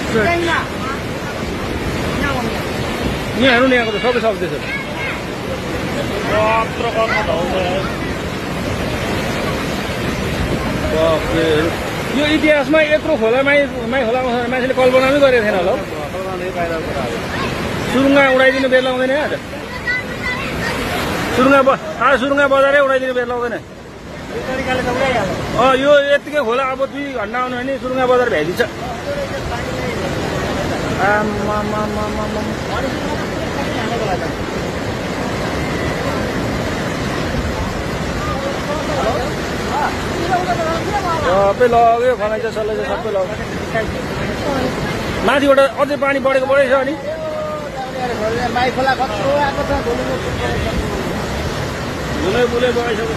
यहाँ हेर्नु नि यहाँको त सबै सक्दैछ यो इतिहासमा यत्रो खोला माई खोला आउँछ भने मान्छेले कल्पना पनि गरेको थिएन होला सुरुङ्गा उडाइदिनु बेर लाउँदैन आज सुरुङ्गा बजारै उडाइदिनु बेर लाउँदैन यो यत्तिकै खोला अब 2 घण्टा आउनु भने सुरुङ्गा बजार भ्याइदिन्छ सबै लग्यो फलाइन्छ सल्लाइन्छ सबै लग्यो माथिबाट अझै पानी बढेको बढेछ अनि धुलै बुलै बगाइसक्यो